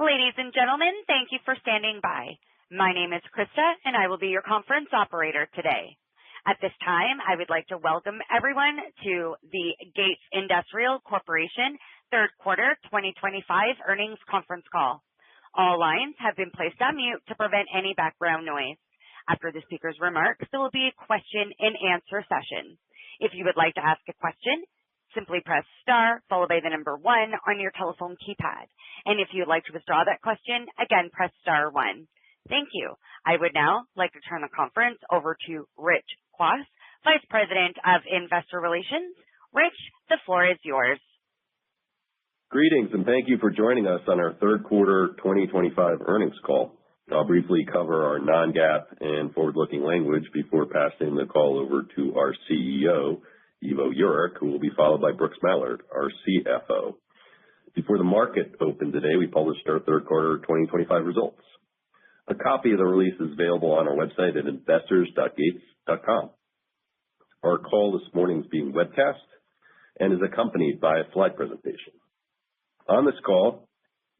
Ladies and gentlemen, thank you for standing by. My name is Krista, and I will be your conference operator today. At this time, I would like to welcome everyone to the Gates Industrial Corporation Third Quarter 2025 Earnings Conference Call. All lines have been placed on mute to prevent any background noise. After the speaker's remarks, there will be a question-and-answer session. If you would like to ask a question, simply press star followed by the number 1 on your telephone keypad. And if you'd like to withdraw that question, again, press star 1. Thank you. I would now like to turn the conference over to Rich Kwas, Vice President of Investor Relations. Rich, the floor is yours. Greetings, and thank you for joining us on our third quarter 2025 earnings call. I'll briefly cover our non-GAAP and forward-looking language before passing the call over to our CEO, Ivo Jurek, who will be followed by Brooks Mallard, our CFO. Before the market opened today, we published our third quarter 2025 results. A copy of the release is available on our website at investors.gates.com. Our call this morning is being webcast and is accompanied by a slide presentation. On this call,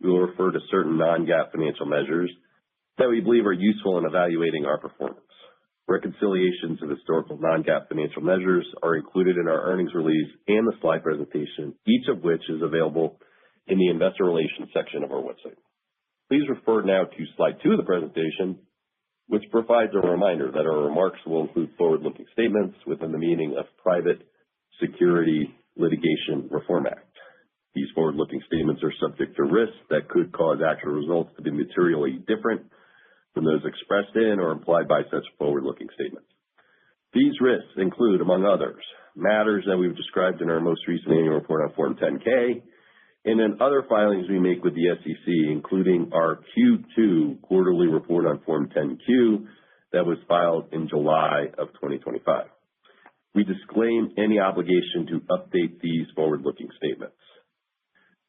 we will refer to certain non-GAAP financial measures that we believe are useful in evaluating our performance. Reconciliations of historical non-GAAP financial measures are included in our earnings release and the slide presentation, each of which is available in the Investor Relations section of our website. Please refer now to slide 2 of the presentation, which provides a reminder that our remarks will include forward-looking statements within the meaning of Private Securities Litigation Reform Act. These forward-looking statements are subject to risks that could cause actual results to be materially different from those expressed in or implied by such forward-looking statements. These risks include, among others, matters that we've described in our most recent annual report on Form 10-K and in other filings we make with the SEC, including our Q2 quarterly report on Form 10-Q that was filed in July of 2025. We disclaim any obligation to update these forward-looking statements.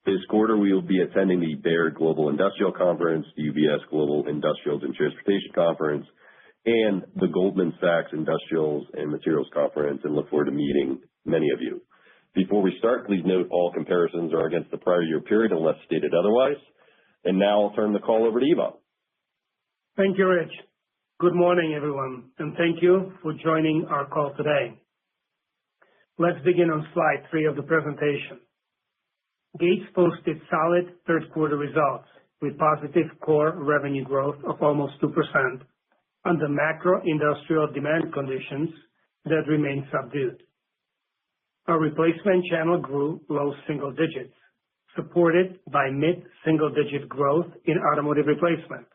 This quarter, we will be attending the Baird Global Industrial Conference, the UBS Global Industrials and Transportation Conference, and the Goldman Sachs Industrials and Materials Conference, and look forward to meeting many of you. Before we start, please note all comparisons are against the prior year period unless stated otherwise. And now I'll turn the call over to Ivo. Thank you, Rich. Good morning, everyone, and thank you for joining our call today. Let's begin on slide 3 of the presentation. Gates posted solid third quarter results with positive core revenue growth of almost 2% under macro industrial demand conditions that remain subdued. Our replacement channel grew low single digits, supported by mid-single digit growth in automotive replacement.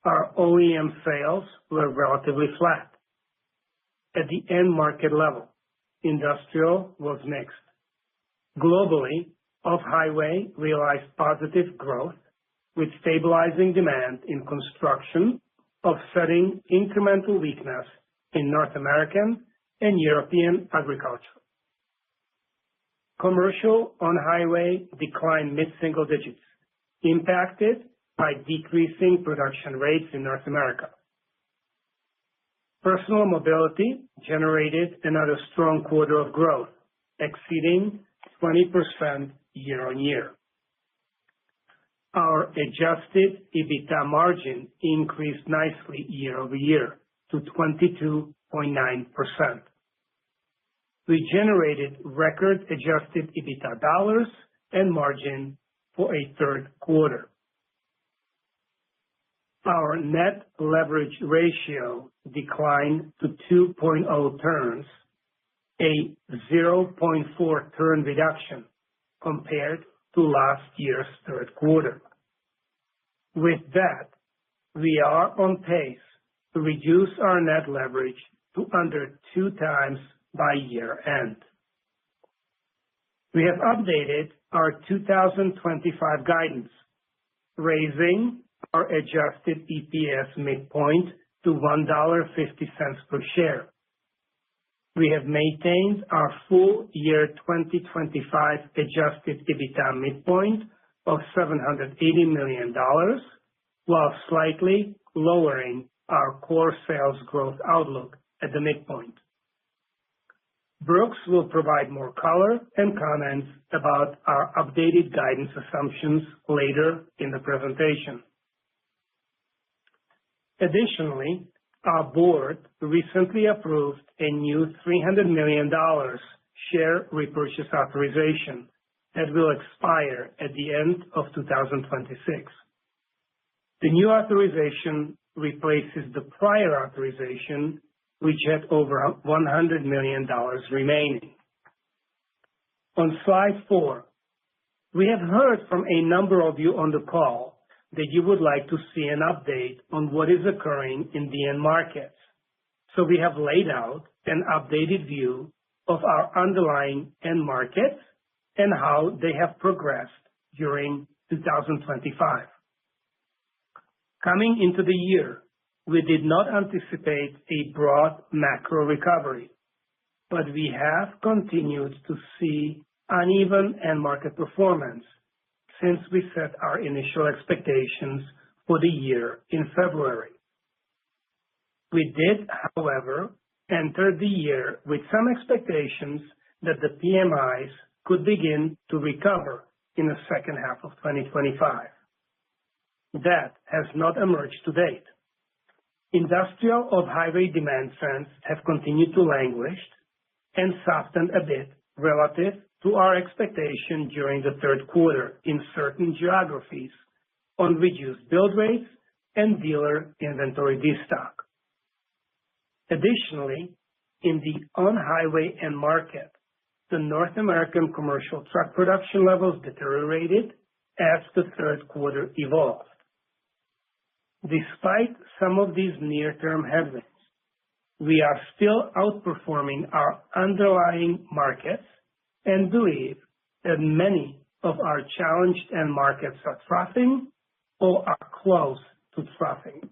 Our OEM sales were relatively flat. At the end market level, industrial was mixed. Globally, off-highway realized positive growth with stabilizing demand in construction, offsetting incremental weakness in North American and European agriculture. Commercial on-highway declined mid-single digits, impacted by decreasing production rates in North America. Personal mobility generated another strong quarter of growth, exceeding 20% year-on-year. Our adjusted EBITDA margin increased nicely year-over-year to 22.9%. We generated record adjusted EBITDA dollars and margin for a third quarter. Our net leverage ratio declined to 2.0 turns, a 0.4 turn reduction compared to last year's third quarter. With that, we are on pace to reduce our net leverage to under 2 times by year end. We have updated our 2025 guidance, raising our adjusted EPS midpoint to $1.50 per share. We have maintained our full year 2025 adjusted EBITDA midpoint of $780 million, while slightly lowering our core sales growth outlook at the midpoint. Brooks will provide more color and comments about our updated guidance assumptions later in the presentation. Additionally, our board recently approved a new $300 million share repurchase authorization that will expire at the end of 2026. The new authorization replaces the prior authorization, which had over $100 million remaining. On slide 4, we have heard from a number of you on the call that you would like to see an update on what is occurring in the end markets. So we have laid out an updated view of our underlying end markets and how they have progressed during 2025. Coming into the year, we did not anticipate a broad macro recovery, but we have continued to see uneven end market performance since we set our initial expectations for the year in February. We did, however, enter the year with some expectations that the PMIs could begin to recover in the second half of 2025. That has not emerged to date. Industrial off-highway demand trends have continued to languish and softened a bit relative to our expectation during the third quarter in certain geographies on reduced build rates and dealer inventory destock. Additionally, in the on-highway end market, the North American commercial truck production levels deteriorated as the third quarter evolved. Despite some of these near-term headwinds, we are still outperforming our underlying markets and believe that many of our challenged end markets are troughing or are close to troughing.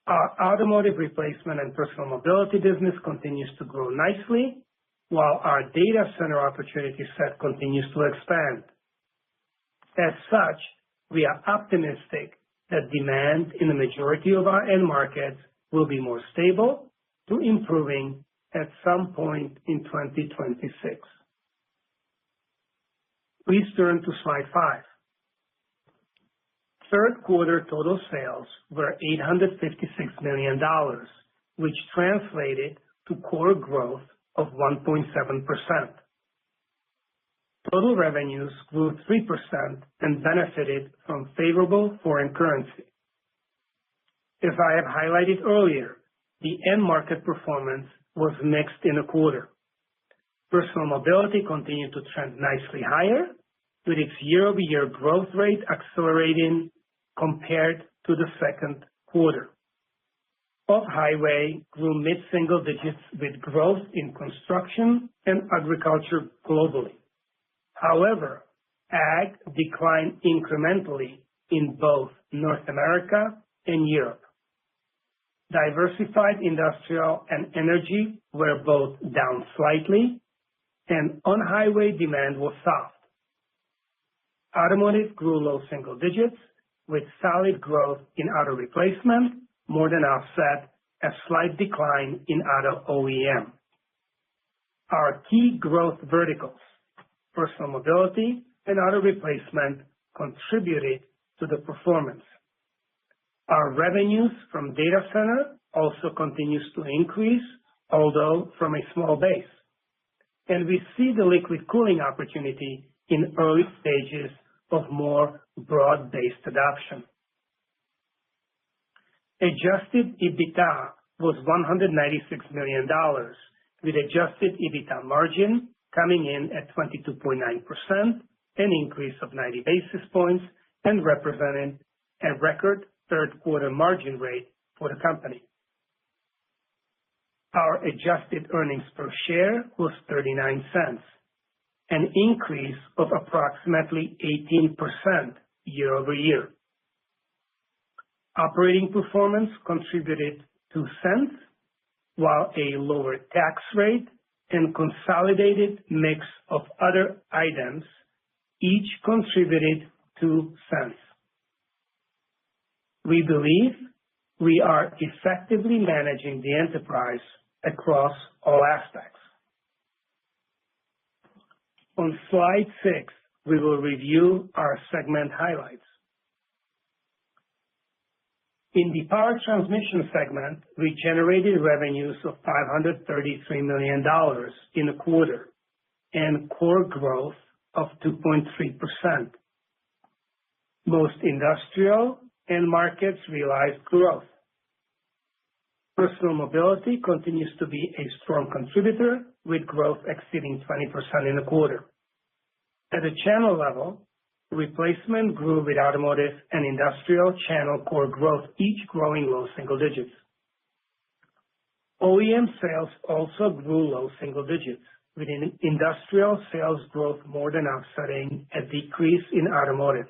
Our automotive replacement and personal mobility business continues to grow nicely, while our data center opportunity set continues to expand. As such, we are optimistic that demand in the majority of our end markets will be more stable to improving at some point in 2026. Please turn to slide 5. Third quarter total sales were $856 million, which translated to core growth of 1.7%. Total revenues grew 3% and benefited from favorable foreign currency. As I have highlighted earlier, the end market performance was mixed in the quarter. Personal mobility continued to trend nicely higher, with its year-over-year growth rate accelerating compared to the second quarter. Off-highway grew mid-single digits with growth in construction and agriculture globally. However, ag declined incrementally in both North America and Europe. Diversified industrial and energy were both down slightly, and on-highway demand was soft. Automotive grew low single digits, with solid growth in auto replacement more than offset a slight decline in auto OEM. Our key growth verticals, personal mobility and auto replacement, contributed to the performance. Our revenues from data center also continues to increase, although from a small base. And we see the liquid cooling opportunity in early stages of more broad-based adoption. Adjusted EBITDA was $196 million, with adjusted EBITDA margin coming in at 22.9%, an increase of 90 basis points, and representing a record third quarter margin rate for the company. Our adjusted earnings per share was 39 cents, an increase of approximately 18% year over year. Operating performance contributed 2 cents, while a lower tax rate and consolidated mix of other items each contributed 2 cents. We believe we are effectively managing the enterprise across all aspects. On slide 6, we will review our segment highlights. In the power transmission segment, we generated revenues of $533 million in the quarter and core growth of 2.3%. Most industrial end markets realized growth. Personal mobility continues to be a strong contributor, with growth exceeding 20% in the quarter. At the channel level, replacement grew with automotive and industrial channel core growth, each growing low single digits. OEM sales also grew low single digits, with industrial sales growth more than offsetting a decrease in automotive.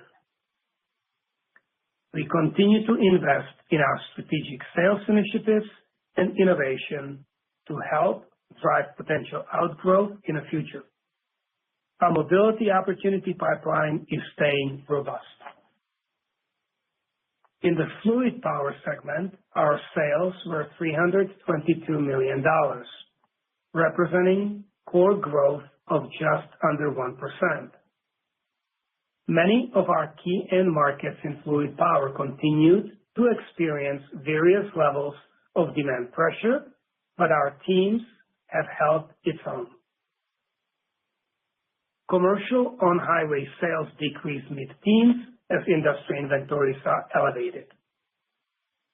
We continue to invest in our strategic sales initiatives and innovation to help drive potential outgrowth in the future. Our mobility opportunity pipeline is staying robust. In the fluid power segment, our sales were $322 million, representing core growth of just under 1%. Many of our key end markets in fluid power continued to experience various levels of demand pressure, but our teams have held its own. Commercial on-highway sales decreased mid-teens as industry inventories are elevated.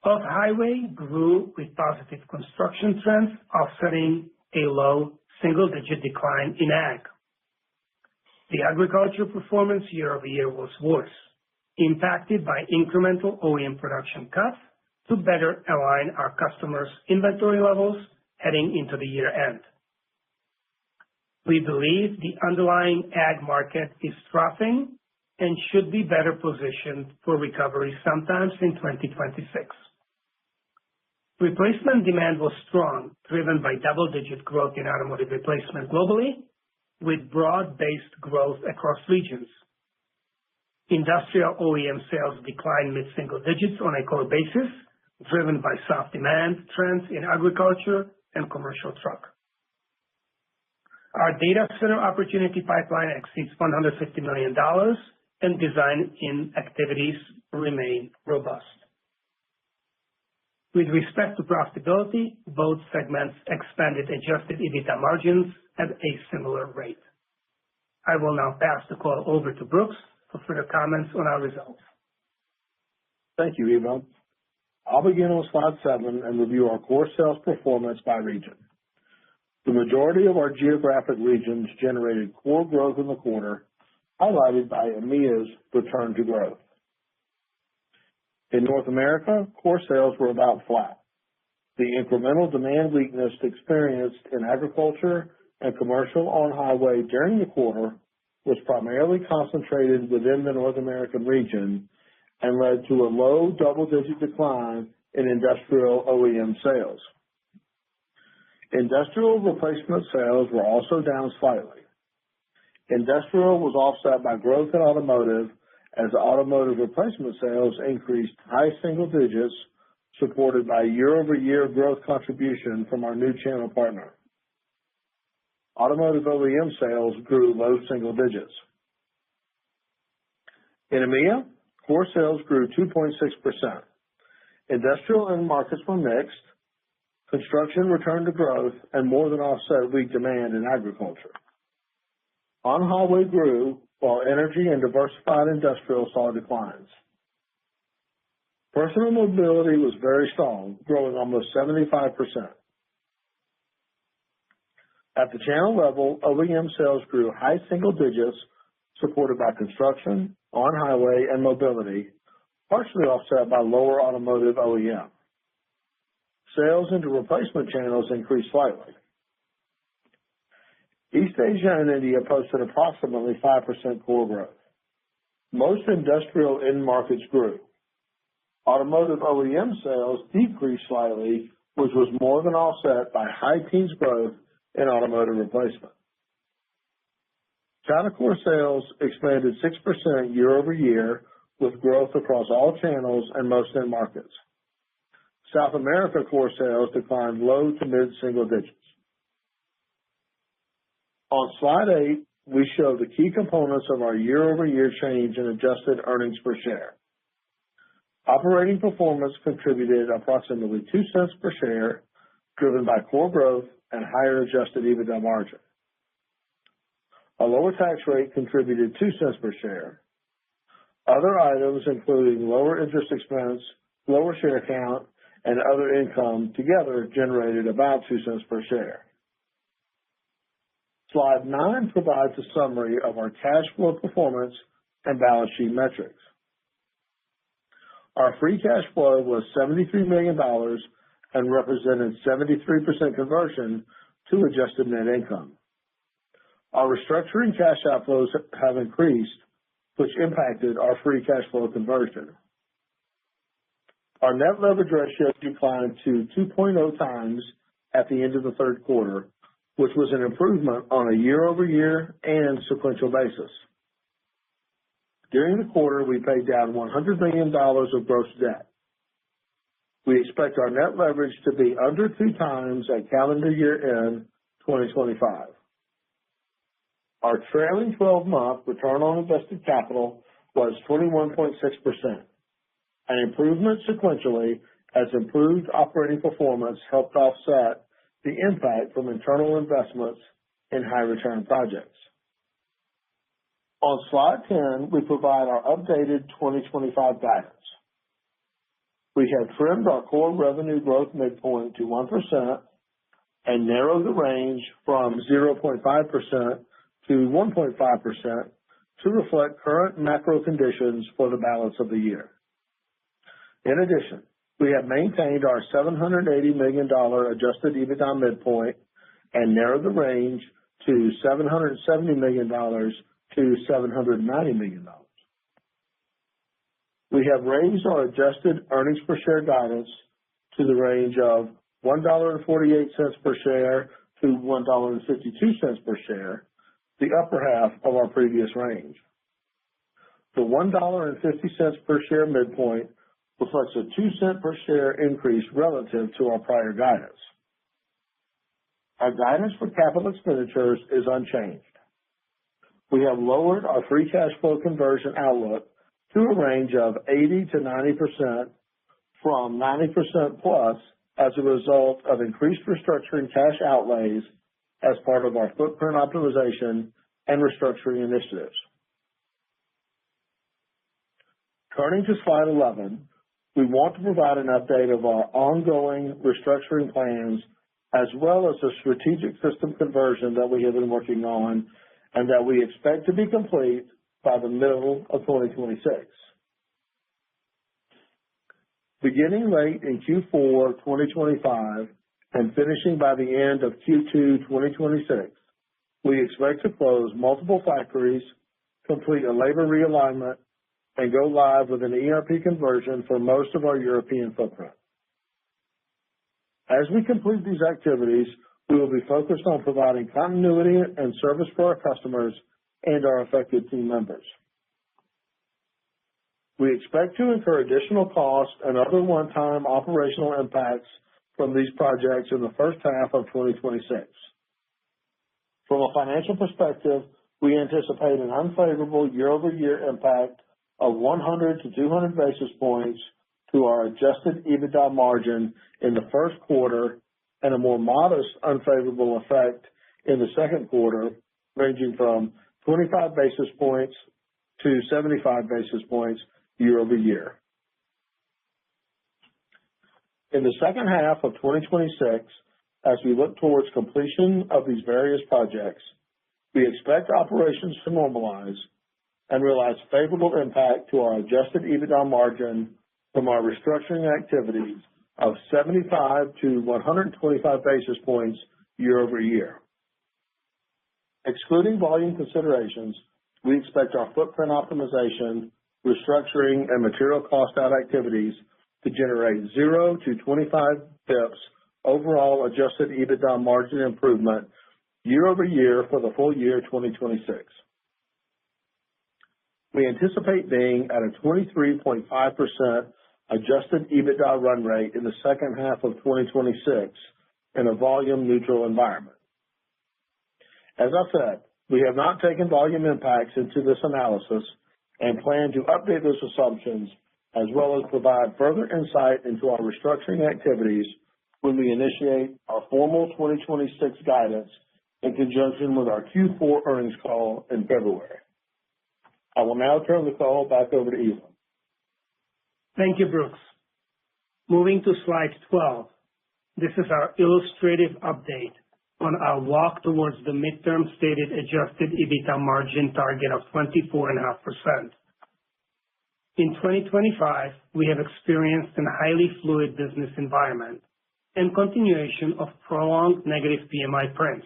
Off-highway grew with positive construction trends, offsetting a low single-digit decline in ag. The agriculture performance year-over-year was worse, impacted by incremental OEM production cuts to better align our customers' inventory levels heading into the year-end. We believe the underlying ag market is troughing and should be better positioned for recovery sometime in 2026. Replacement demand was strong, driven by double-digit growth in automotive replacement globally, with broad-based growth across regions. Industrial OEM sales declined mid-single digits on a core basis, driven by soft demand trends in agriculture and commercial truck. Our data center opportunity pipeline exceeds $150 million, and design-in activities remain robust. With respect to profitability, both segments expanded adjusted EBITDA margins at a similar rate. I will now pass the call over to Brooks for further comments on our results. Thank you, Ivo. I'll begin on slide 7 and review our core sales performance by region. The majority of our geographic regions generated core growth in the quarter, highlighted by EMEA's return to growth. In North America, core sales were about flat. The incremental demand weakness experienced in agriculture and commercial on-highway during the quarter was primarily concentrated within the North American region and led to a low double-digit decline in industrial OEM sales. Industrial replacement sales were also down slightly. Industrial was offset by growth in automotive, as automotive replacement sales increased high single digits, supported by year-over-year growth contribution from our new channel partner. Automotive OEM sales grew low single digits. In EMEA, core sales grew 2.6%. Industrial end markets were mixed. Construction returned to growth and more than offset weak demand in agriculture. On-highway grew, while energy and diversified industrial saw declines. Personal mobility was very strong, growing almost 75%. At the channel level, OEM sales grew high single digits, supported by construction, on-highway, and mobility, partially offset by lower automotive OEM. Sales into replacement channels increased slightly. East Asia and India posted approximately 5% core growth. Most industrial end markets grew. Automotive OEM sales decreased slightly, which was more than offset by high teens growth in automotive replacement. China core sales expanded 6% year over year, with growth across all channels and most end markets. South America core sales declined low to mid-single digits. On slide 8, we show the key components of our year-over-year change in adjusted earnings per share. Operating performance contributed approximately 2 cents per share, driven by core growth and higher adjusted EBITDA margin. A lower tax rate contributed 2 cents per share. Other items, including lower interest expense, lower share count, and other income, together generated about 2 cents per share. Slide 9 provides a summary of our cash flow performance and balance sheet metrics. Our free cash flow was $73 million and represented 73% conversion to adjusted net income. Our restructuring cash outflows have increased, which impacted our free cash flow conversion. Our net leverage ratio declined to 2.0 times at the end of the third quarter, which was an improvement on a year-over-year and sequential basis. During the quarter, we paid down $100 million of gross debt. We expect our net leverage to be under 2 times at calendar year end 2025. Our trailing 12-month return on invested capital was 21.6%, an improvement sequentially as improved operating performance helped offset the impact from internal investments in high-return projects. On slide 10, we provide our updated 2025 guidance. We have trimmed our core revenue growth midpoint to 1% and narrowed the range from 0.5% to 1.5% to reflect current macro conditions for the balance of the year. In addition, we have maintained our $780 million adjusted EBITDA midpoint and narrowed the range to $770 million to $790 million. We have raised our adjusted earnings per share guidance to the range of $1.48 per share to $1.52 per share, the upper half of our previous range. The $1.50 per share midpoint reflects a 2 cent per share increase relative to our prior guidance. Our guidance for capital expenditures is unchanged. We have lowered our free cash flow conversion outlook to a range of 80 to 90% from 90% plus as a result of increased restructuring cash outlays as part of our footprint optimization and restructuring initiatives. Turning to slide 11, we want to provide an update of our ongoing restructuring plans as well as the strategic system conversion that we have been working on and that we expect to be complete by the middle of 2026. Beginning late in Q4 2025 and finishing by the end of Q2 2026, we expect to close multiple factories, complete a labor realignment, and go live with an ERP conversion for most of our European footprint. As we complete these activities, we will be focused on providing continuity and service for our customers and our affected team members. We expect to incur additional costs and other one-time operational impacts from these projects in the first half of 2026. From a financial perspective, we anticipate an unfavorable year-over-year impact of 100 to 200 basis points to our adjusted EBITDA margin in the first quarter and a more modest unfavorable effect in the second quarter, ranging from 25 basis points to 75 basis points year over year. In the second half of 2026, as we look towards completion of these various projects, we expect operations to normalize and realize favorable impact to our adjusted EBITDA margin from our restructuring activities of 75 to 125 basis points year over year. Excluding volume considerations, we expect our footprint optimization, restructuring, and material cost out activities to generate 0 to 25 bps overall adjusted EBITDA margin improvement year over year for the full year 2026. We anticipate being at a 23.5% adjusted EBITDA run rate in the second half of 2026 in a volume-neutral environment. As I said, we have not taken volume impacts into this analysis and plan to update those assumptions as well as provide further insight into our restructuring activities when we initiate our formal 2026 guidance in conjunction with our Q4 earnings call in February. I will now turn the call back over to Evelyn. Thank you, Brooks. Moving to slide 12, this is our illustrative update on our walk towards the midterm stated adjusted EBITDA margin target of 24.5%. In 2025, we have experienced a highly fluid business environment and continuation of prolonged negative PMI prints,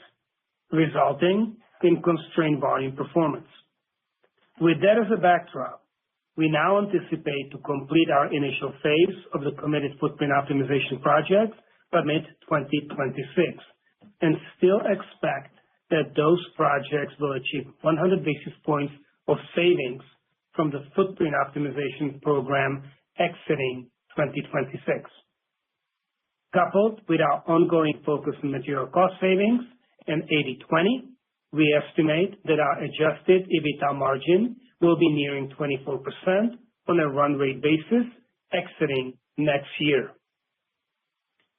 resulting in constrained volume performance. With that as a backdrop, we now anticipate to complete our initial phase of the committed footprint optimization project by mid-2026 and still expect that those projects will achieve 100 basis points of savings from the footprint optimization program exiting 2026. Coupled with our ongoing focus on material cost savings and 80/20, we estimate that our adjusted EBITDA margin will be nearing 24% on a run rate basis exiting next year.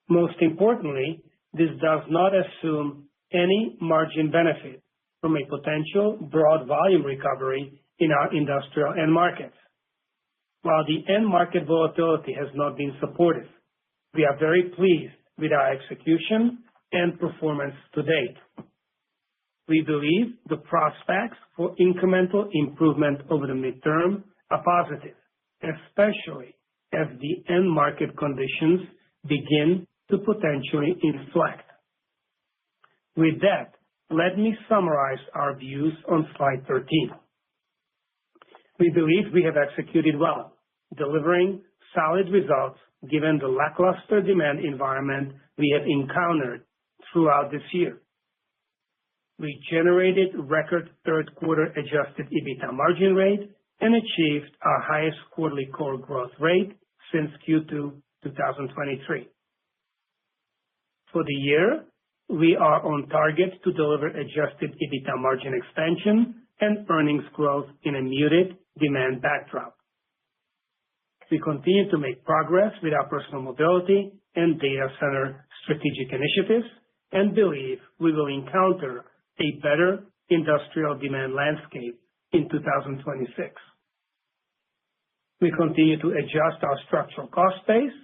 Most importantly, this does not assume any margin benefit from a potential broad volume recovery in our industrial end markets. While the end market volatility has not been supportive, we are very pleased with our execution and performance to date. We believe the prospects for incremental improvement over the midterm are positive, especially as the end market conditions begin to potentially inflect. With that, let me summarize our views on slide 13. We believe we have executed well, delivering solid results given the lackluster demand environment we have encountered throughout this year. We generated record third quarter adjusted EBITDA margin rate and achieved our highest quarterly core growth rate since Q2 2023. For the year, we are on target to deliver adjusted EBITDA margin expansion and earnings growth in a muted demand backdrop. We continue to make progress with our personal mobility and data center strategic initiatives and believe we will encounter a better industrial demand landscape in 2026. We continue to adjust our structural cost base,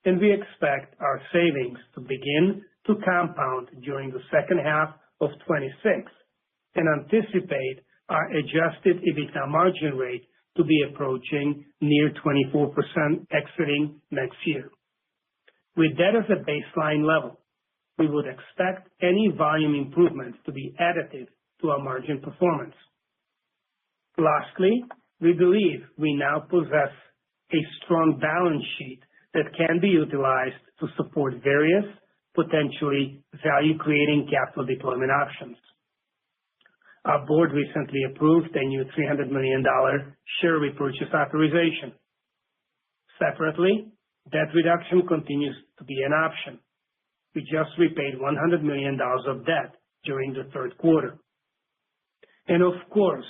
and we expect our savings to begin to compound during the second half of 26 and anticipate our adjusted EBITDA margin rate to be approaching near 24% exiting next year. With that as a baseline level, we would expect any volume improvements to be additive to our margin performance. Lastly, we believe we now possess a strong balance sheet that can be utilized to support various potentially value-creating capital deployment options. Our board recently approved a new $300 million share repurchase authorization. Separately, debt reduction continues to be an option. We just repaid $100 million of debt during the third quarter. And of course,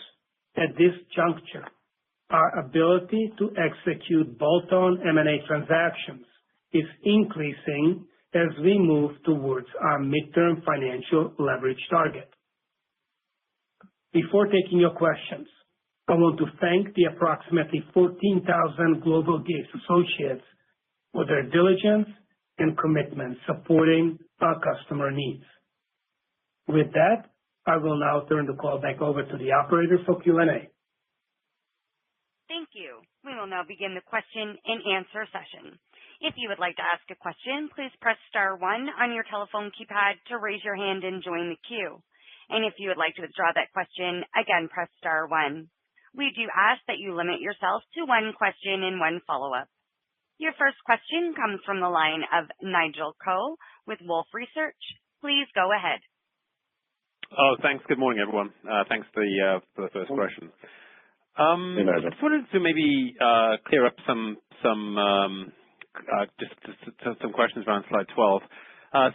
at this juncture, our ability to execute bolt-on M&A transactions is increasing as we move towards our midterm financial leverage target. Before taking your questions, I want to thank the approximately 14,000 global Gates associates for their diligence and commitment supporting our customer needs. With that, I will now turn the call back over to the operator for Q&A. Thank you. We will now begin the question and answer session. If you would like to ask a question, please press star 1 on your telephone keypad to raise your hand and join the queue. And if you would like to withdraw that question, again, press star 1. We do ask that you limit yourself to one question and one follow-up. Your first question comes from the line of Nigel Coe with Wolfe Research. Please go ahead. Oh, thanks. Good morning, everyone. Thanks for the first question. Hey, I Nigel. just wanted to maybe clear up some questions around slide 12.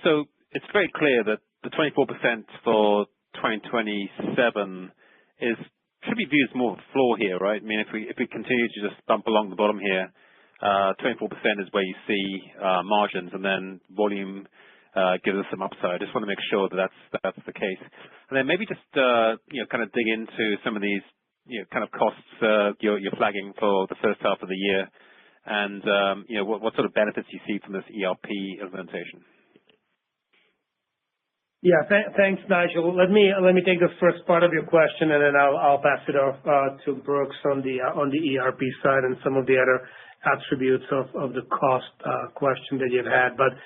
So it's very clear that the 24% for 2027 should be viewed as more of a floor here, right? I mean, if we continue to just bump along the bottom here, 24% is where you see margins, and then volume gives us some upside. I just want to make sure that that's the case. And then maybe just kind of dig into some of these kind of costs you're flagging for the first half of the year, and what sort of benefits you see from this ERP implementation. Yeah, thanks, Nigel. Let me take the first part of your question, and then I'll pass it off to Brooks on the ERP side and some of the other attributes of the cost question that you've had. But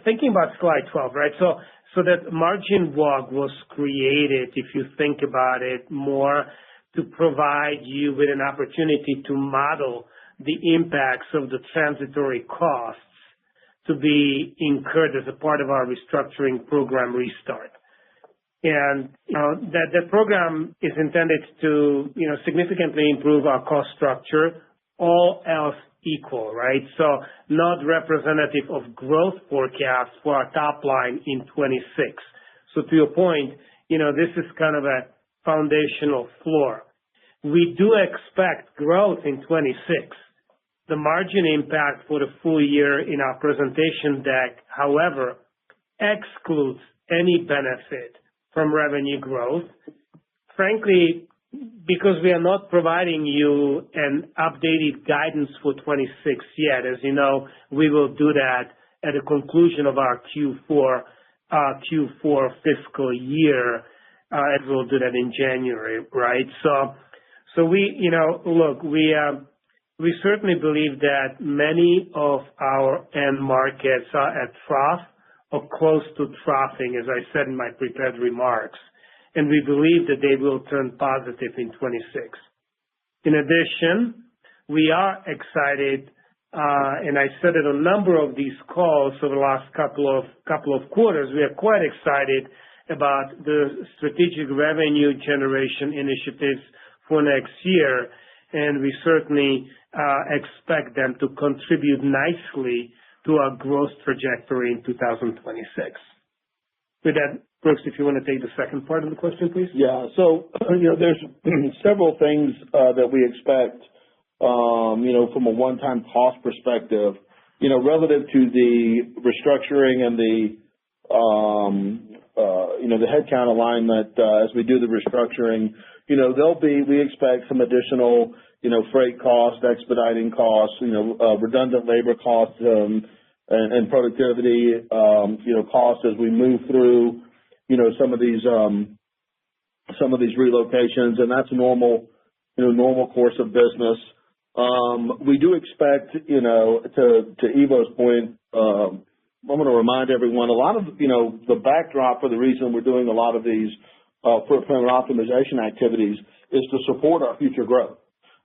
thinking about slide 12, right? So that margin walk was created, if you think about it, more to provide you with an opportunity to model the impacts of the transitory costs to be incurred as a part of our restructuring program restart. And that program is intended to significantly improve our cost structure, all else equal, right? So not representative of growth forecasts for our top line in 26. So to your point, this is kind of a foundational floor. We do expect growth in 26. The margin impact for the full year in our presentation deck, however, excludes any benefit from revenue growth. Frankly, because we are not providing you an updated guidance for 26 yet. As you know, we will do that at the conclusion of our Q4 fiscal year, and we'll do that in January, right? So we certainly believe that many of our end markets are at trough or close to troughing, as I said in my prepared remarks, and we believe that they will turn positive in 26. In addition, we are excited, and I said it on a number of these calls over the last couple of quarters, we are quite excited about the strategic revenue generation initiatives for next year, and we certainly expect them to contribute nicely to our growth trajectory in 2026. With that, Brooks, if you want to take the second part of the question, please. Yeah. So, there's several things that we expect, from a one-time cost perspective, relative to the restructuring and the headcount alignment as we do the restructuring. We expect some additional, freight costs, expediting costs, redundant labor costs, and productivity, costs as we move through, some of these relocations, and that's normal course of business. We do expect, to Ivo's point, I'm going to remind everyone, a lot of, the backdrop for the reason we're doing a lot of these footprint optimization activities is to support our future growth.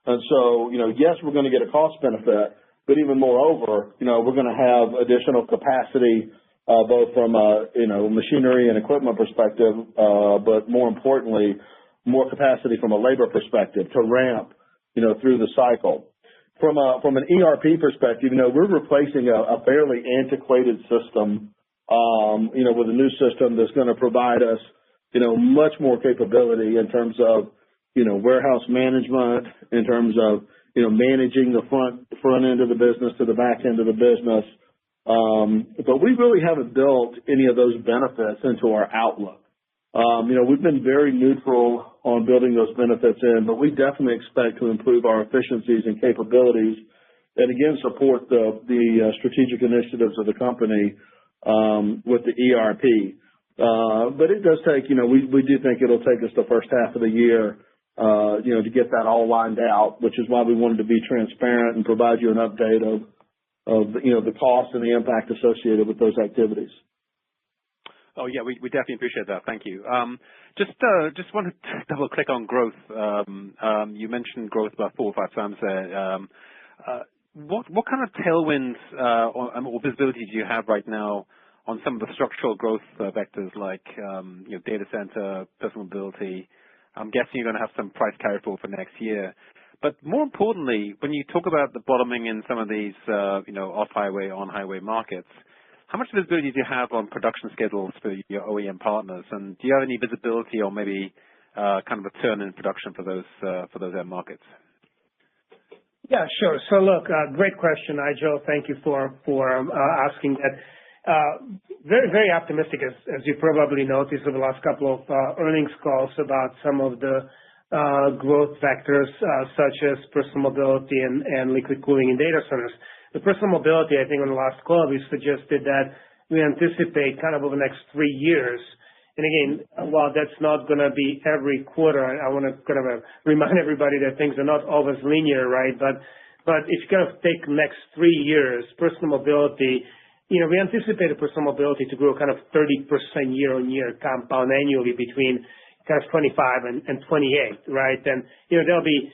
And so, yes, we're going to get a cost benefit, but even moreover, we're going to have additional capacity, both from a, machinery and equipment perspective, but more importantly, more capacity from a labor perspective to ramp, through the cycle. From an ERP perspective, we're replacing a fairly antiquated system, with a new system that's going to provide us, much more capability in terms of, warehouse management, in terms of, managing the front end of the business to the back end of the business. But we really haven't built any of those benefits into our outlook. We've been very neutral on building those benefits in, but we definitely expect to improve our efficiencies and capabilities and again support the strategic initiatives of the company with the ERP. But it does take, we do think it'll take us the first half of the year, to get that all lined out, which is why we wanted to be transparent and provide you an update of the cost and the impact associated with those activities. Oh, yeah, we definitely appreciate that. Thank you. Just wanted to double click on growth. You mentioned growth about 4 or 5 times there. What kind of tailwinds or visibility do you have right now on some of the structural growth vectors like data center, personal mobility, I'm guessing you're going to have some price carry forward for next year. But more importantly, when you talk about the bottoming in some of these, off-highway, on-highway markets, how much visibility do you have on production schedules for your OEM partners? And do you have any visibility on maybe kind of a turn in production for those end markets? Yeah, sure. So look, great question, Nigel. Thank you for asking that. Very, very optimistic, as you probably noticed over the last couple of earnings calls about some of the growth vectors such as personal mobility and liquid cooling in data centers. The personal mobility, I think on the last call, we suggested that we anticipate kind of over the next 3 years. And again, while that's not going to be every quarter, I want to kind of remind everybody that things are not always linear, right? But if you kind of take the next 3 years, personal mobility, we anticipate personal mobility to grow kind of 30% year-on-year compound annually between kind of 25 and 28, right? And there'll be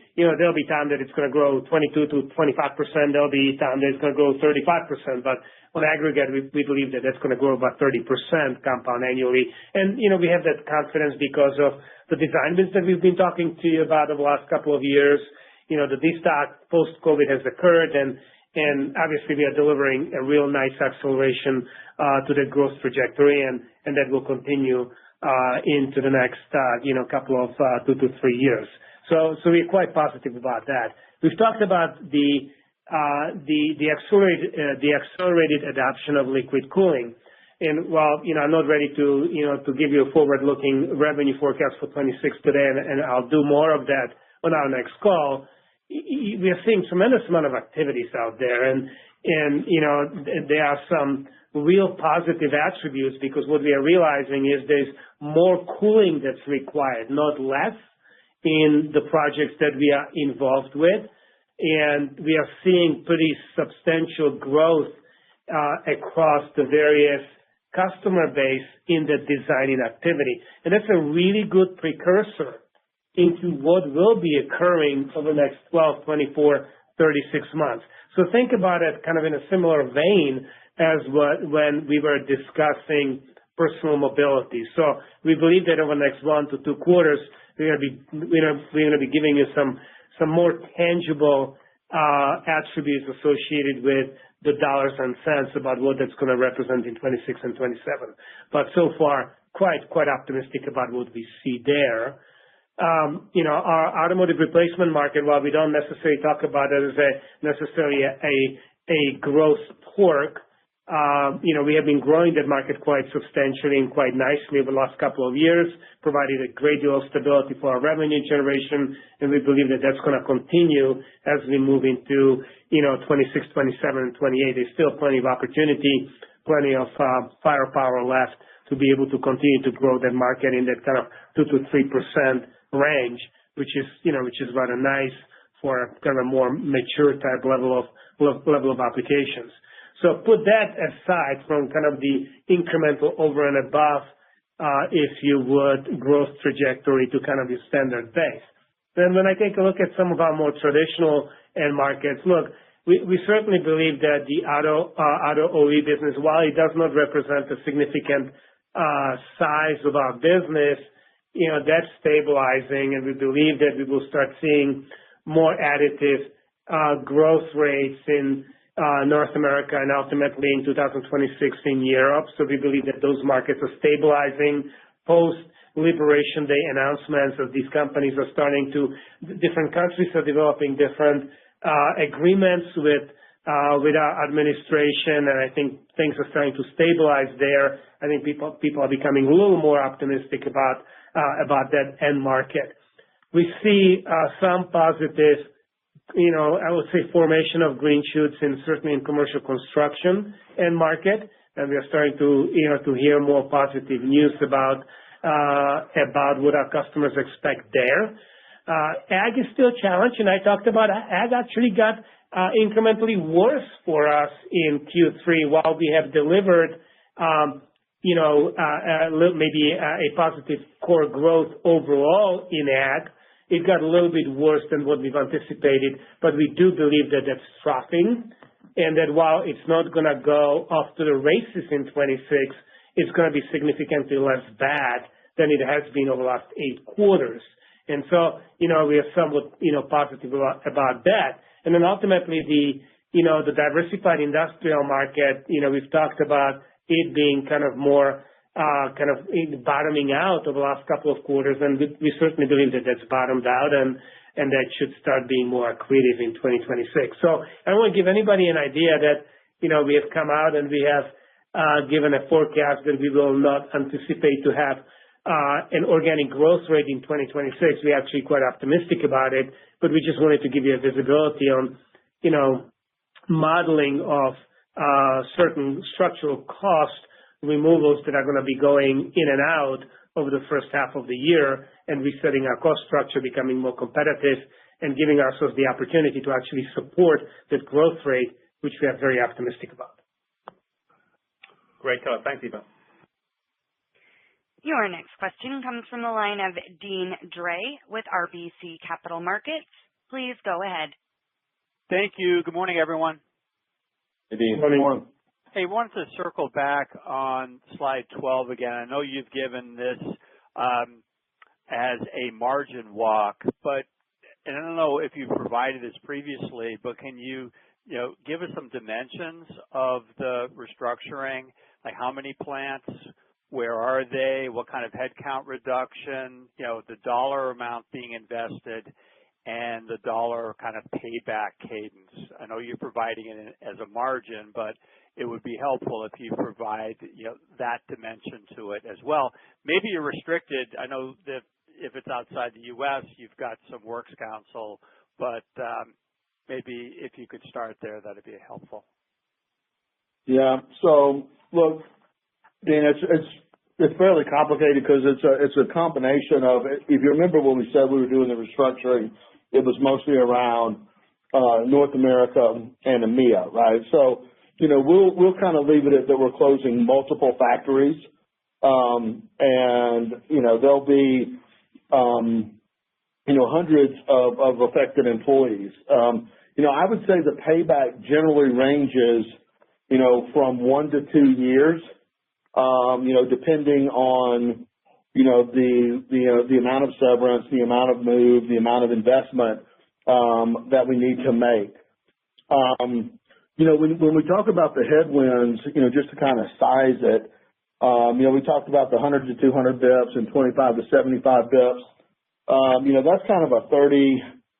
time that it's going to grow 22 to 25%. There'll be time that it's going to grow 35%. But on aggregate, we believe that that's going to grow about 30% compound annually. And we have that confidence because of the design wins that we've been talking to you about over the last couple of years. The destock post-COVID has occurred, and obviously we are delivering a real nice acceleration to the growth trajectory, and that will continue into the next couple of 2 to 3 years. So we're quite positive about that. We've talked about the accelerated adoption of liquid cooling. And while I'm not ready to give you a forward-looking revenue forecast for 26 today, and I'll do more of that on our next call, we are seeing tremendous amount of activities out there, and there are some real positive attributes, because what we are realizing is there's more cooling that's required, not less, in the projects that we are involved with. And we are seeing pretty substantial growth across the various customer base in the designing activity. And that's a really good precursor into what will be occurring over the next 12, 24, 36 months. So think about it kind of in a similar vein as when we were discussing personal mobility. So we believe that over the next 1 to 2 quarters, we're going to be giving you some more tangible attributes associated with the dollars and cents about what that's going to represent in 26 and 27. But so far, quite optimistic about what we see there. Our automotive replacement market, while we don't necessarily talk about it as necessarily a growth torque, we have been growing that market quite substantially and quite nicely over the last couple of years, providing a great deal of stability for our revenue generation, and we believe that that's going to continue as we move into 26, 27, and 28. There's still plenty of opportunity, plenty of firepower left to be able to continue to grow that market in that kind of 2 to 3% range, which is rather nice for kind of a more mature type level of applications. So put that aside from kind of the incremental over and above, if you would, growth trajectory to kind of your standard base. Then when I take a look at some of our more traditional end markets, look, we certainly believe that the auto OE business, while it does not represent a significant size of our business, that's stabilizing, and we believe that we will start seeing more additive growth rates in North America and ultimately in 2026 in Europe. So we believe that those markets are stabilizing post-Liberation Day announcements as these companies are different countries are developing different agreements with our administration, and I think things are starting to stabilize there. I think people are becoming a little more optimistic about that end market. We see some positive, I would say, formation of green shoots certainly in commercial construction end market, and we are starting to hear more positive news about what our customers expect there. Ag is still challenged, and I talked about ag actually got incrementally worse for us in Q3 while we have delivered maybe a positive core growth overall in ag. It got a little bit worse than what we've anticipated, but we do believe that that's troughing, and that while it's not going to go off to the races in 26, it's going to be significantly less bad than it has been over the last 8 quarters. And so, we are somewhat, positive about that. And then ultimately the diversified industrial market, we've talked about it being kind of more, bottoming out over the last couple of quarters. And we certainly believe that that's bottomed out and that should start being more accretive in 2026. So I don't want to give anybody an idea that, we have come out and we have given a forecast that we will not anticipate to have an organic growth rate in 2026. We're actually quite optimistic about it, but we just wanted to give you a visibility on, modeling of certain structural cost removals that are going to be going in and out over the first half of the year and resetting our cost structure, becoming more competitive, and giving ourselves the opportunity to actually support that growth rate, which we are very optimistic about. Great color. Thanks, Ivo. Your next question comes from the line of Deane Dray with RBC Capital Markets. Please go ahead. Thank you. Good morning, everyone. Hey, Dean. Good morning. Hey, wanted to circle back on slide 12 again. I know you've given this as a margin walk, and I don't know if you've provided this previously, but can you give us some dimensions of the restructuring, like how many plants, where are they, what kind of headcount reduction, the dollar amount being invested, and the dollar kind of payback cadence? I know you're providing it as a margin, but it would be helpful if you provide that dimension to it as well. Maybe you're restricted. I know that if it's outside the U.S., you've got some works council, but maybe if you could start there, that'd be helpful. Yeah. So look, Dean, it's fairly complicated because it's a combination of, if you remember when we said we were doing the restructuring, it was mostly around North America and EMEA, right? So we'll kind of leave it at that we're closing multiple factories, and there'll be hundreds of affected employees. I would say the payback generally ranges from 1 to 2 years, depending on the amount of severance, the amount of move, the amount of investment that we need to make. When we talk about the headwinds, just to kind of size it, we talked about the 100 to 200 bips and 25 to 75 bips. That's kind of a $30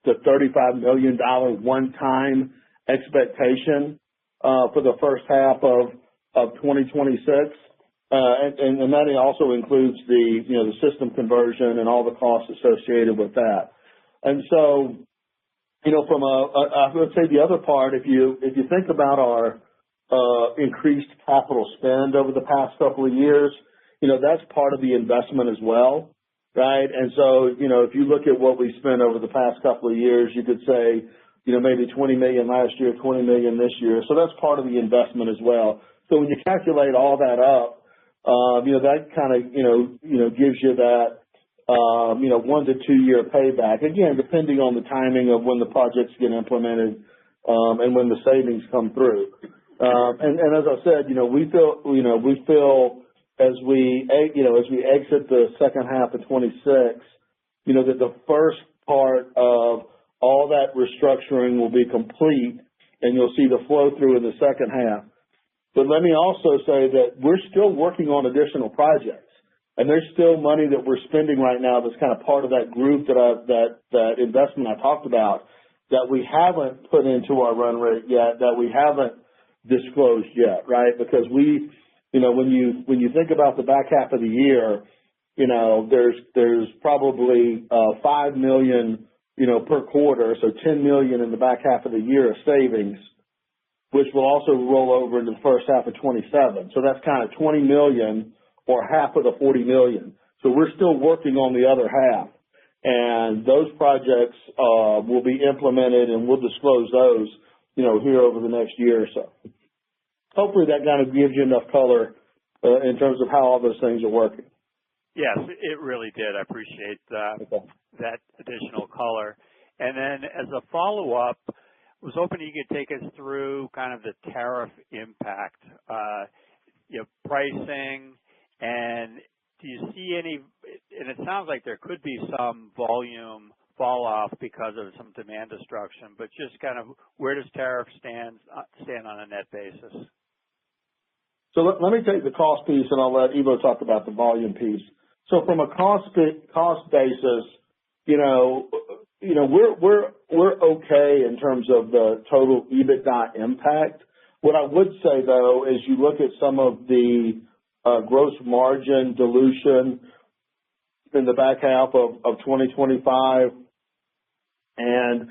to $35 million one-time expectation for the first half of 2026. And that also includes the system conversion and all the costs associated with that. And so, I would say the other part, if you think about our increased capital spend over the past couple of years, that's part of the investment as well, right? And so, if you look at what we spent over the past couple of years, you could say, maybe $20 million last year, $20 million this year. So that's part of the investment as well. So when you calculate all that up, that kind of, gives you that, 1 to 2 year payback. Again, depending on the timing of when the projects get implemented, and when the savings come through. And as I said, we feel as we exit the second half of 26, that the first part of all that restructuring will be complete and you'll see the flow through in the second half. But let me also say that we're still working on additional projects, and there's still money that we're spending right now that's kind of part of that group that investment I talked about that we haven't put into our run rate yet, that we haven't disclosed yet, right? Because when you think about the back half of the year, there's probably $5 million per quarter, so $10 million in the back half of the year of savings, which will also roll over into the first half of 27. So that's kind of $20 million or half of the $40 million. So we're still working on the other half. And those projects will be implemented, and we'll disclose those, here over the next year or so. Hopefully that kind of gives you enough color in terms of how all those things are working. Yes, it really did. I appreciate that additional color. And then as a follow-up, I was hoping you could take us through kind of the tariff impact, pricing, and do you see any, and it sounds like there could be some volume fall off because of some demand destruction, but just kind of where does tariff stand on a net basis? So let me take the cost piece, and I'll let Ivo talk about the volume piece. So from a cost basis, we're okay in terms of the total EBITDA impact. What I would say, though, is you look at some of the gross margin dilution in the back half of 2025, and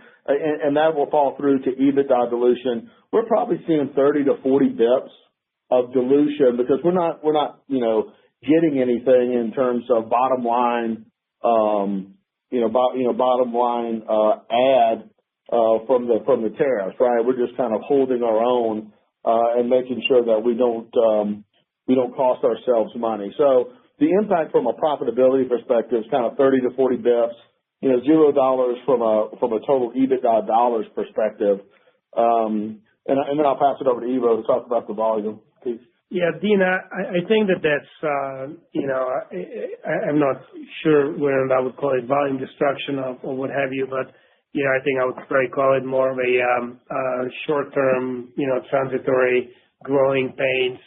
that will fall through to EBITDA dilution. We're probably seeing 30 to 40 bips of dilution because we're not getting anything in terms of bottom line add from the tariffs, right? We're just kind of holding our own and making sure that we don't cost ourselves money. So the impact from a profitability perspective is kind of 30 to 40 bips, $0 from a total EBITDA dollars perspective. And then I'll pass it over to Ivo to talk about the volume piece. Yeah, Dean, I think that's, I'm not sure whether I would call it volume destruction or what have you, but, I think I would probably call it more of a short-term, transitory growing pains.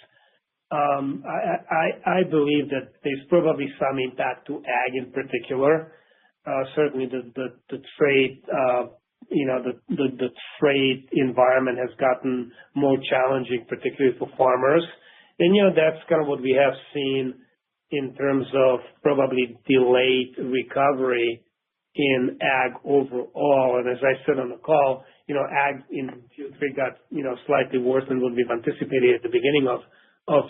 I believe that there's probably some impact to ag in particular. Certainly the trade, the trade environment has gotten more challenging, particularly for farmers. And, that's kind of what we have seen in terms of probably delayed recovery in ag overall. And as I said on the call, ag in Q3 got, slightly worse than what we've anticipated at the beginning of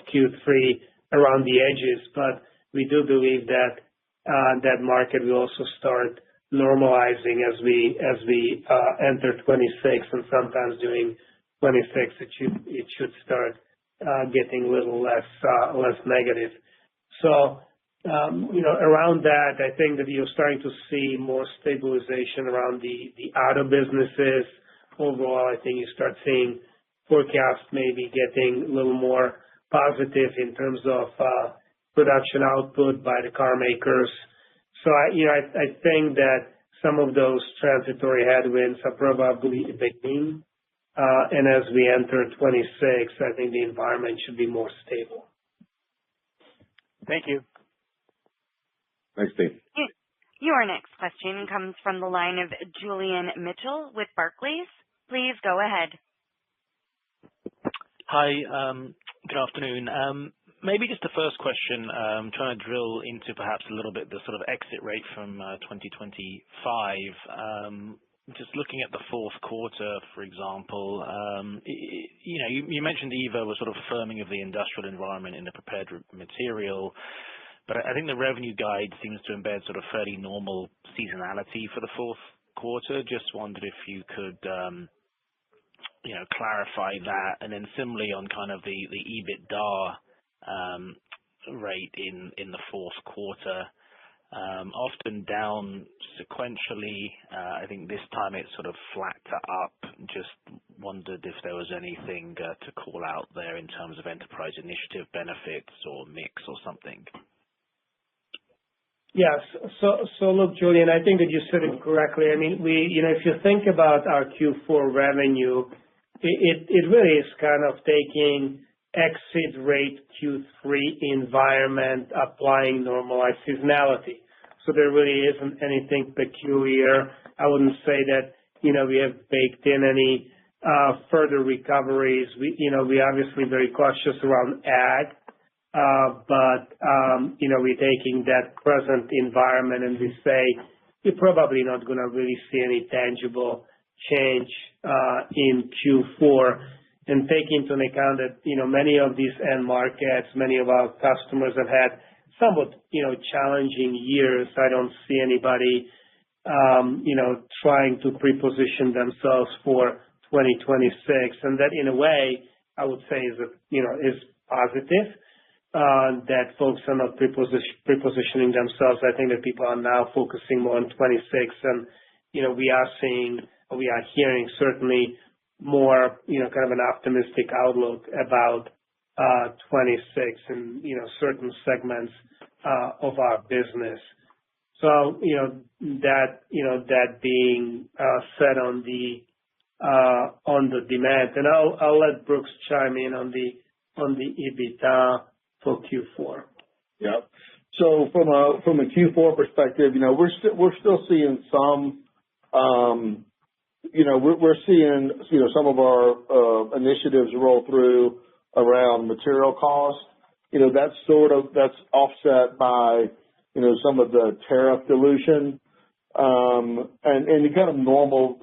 Q3 around the edges. But we do believe that that market will also start normalizing as we enter 26, and sometimes during 26 it should start getting a little less negative. So around that, I think that you're starting to see more stabilization around the auto businesses. Overall, I think you start seeing forecasts maybe getting a little more positive in terms of production output by the car makers. So I think that some of those transitory headwinds are probably abating, and as we enter 26, I think the environment should be more stable. Thank you. Thanks, Steve. Your next question comes from the line of Julian Mitchell with Barclays. Please go ahead. Hi, good afternoon. Maybe just the first question, trying to drill into perhaps a little bit the sort of exit rate from 2025. Just looking at the fourth quarter, for example, you mentioned Ivo was sort of firming of the industrial environment in the prepared material, but I think the revenue guide seems to embed sort of fairly normal seasonality for the fourth quarter. Just wondered if you could clarify that. And then similarly on kind of the EBITDA rate in the fourth quarter, often down sequentially. I think this time it's sort of flat to up. Just wondered if there was anything to call out there in terms of enterprise initiative benefits or mix or something. Yes. So look, Julian, I think that you said it correctly. I mean, if you think about our Q4 revenue, it really is kind of taking exit rate Q3 environment, applying normalized seasonality. So there really isn't anything peculiar. I wouldn't say that, we have baked in any further recoveries. We obviously very cautious around ag, but we're taking that present environment and we say you're probably not going to really see any tangible change in Q4. And take into account that, many of these end markets, many of our customers have had somewhat, challenging years. I don't see anybody, trying to preposition themselves for 2026. And that in a way, I would say is positive, that folks are not prepositioning themselves. I think that people are now focusing more on 26 and, we are hearing certainly more, kind of an optimistic outlook about 26 and, certain segments of our business. So, that being said on the demand, and I'll let Brooks chime in on the EBITDA for Q4. Yeah. So from a Q4 perspective, we're still seeing some, we're seeing, some of our initiatives roll through around material costs. That's offset by, some of the tariff dilution, and the kind of normal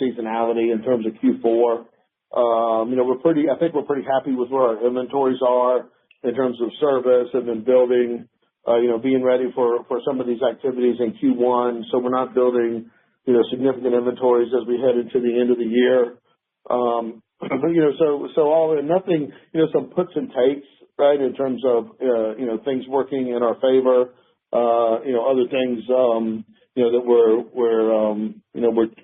seasonality in terms of Q4. I think we're pretty happy with where our inventories are in terms of service and then building, being ready for some of these activities in Q1. So we're not building, significant inventories as we head into the end of the year. So all in nothing, some puts and takes, right, in terms of, things working in our favor, other things, that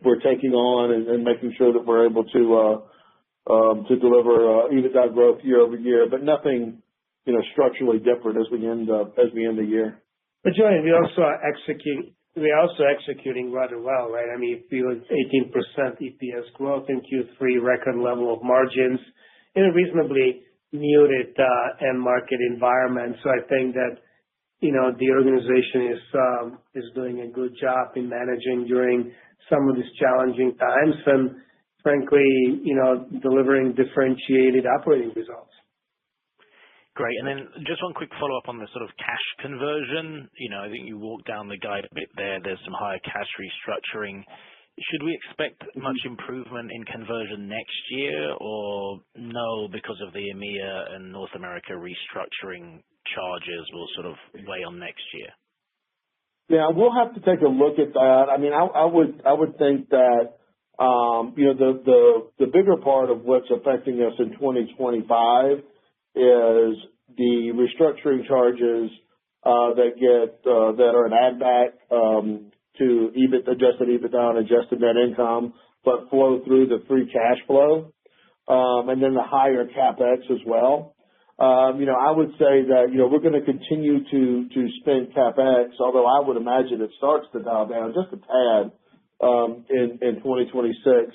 we're taking on and making sure that we're able to deliver EBITDA growth year over year, but nothing, structurally different as we end the year. But Julian, we're also executing rather well, right? I mean, if we were 18% EPS growth in Q3, record level of margins in a reasonably muted end market environment. So I think that, the organization is doing a good job in managing during some of these challenging times and frankly, delivering differentiated operating results. Great. And then just one quick follow-up on the sort of cash conversion. I think you walked down the guide a bit there. There's some higher cash restructuring. Should we expect much improvement in conversion next year or no, because of the EMEA and North America restructuring charges will sort of weigh on next year? Yeah, we'll have to take a look at that. I mean, I would think that, the bigger part of what's affecting us in 2025 is the restructuring charges that are an add back to adjusted EBITDA and adjusted net income, but flow through the free cash flow, and then the higher CapEx as well. I would say that we're going to continue to spend CapEx, although I would imagine it starts to dial down just a tad in 2026.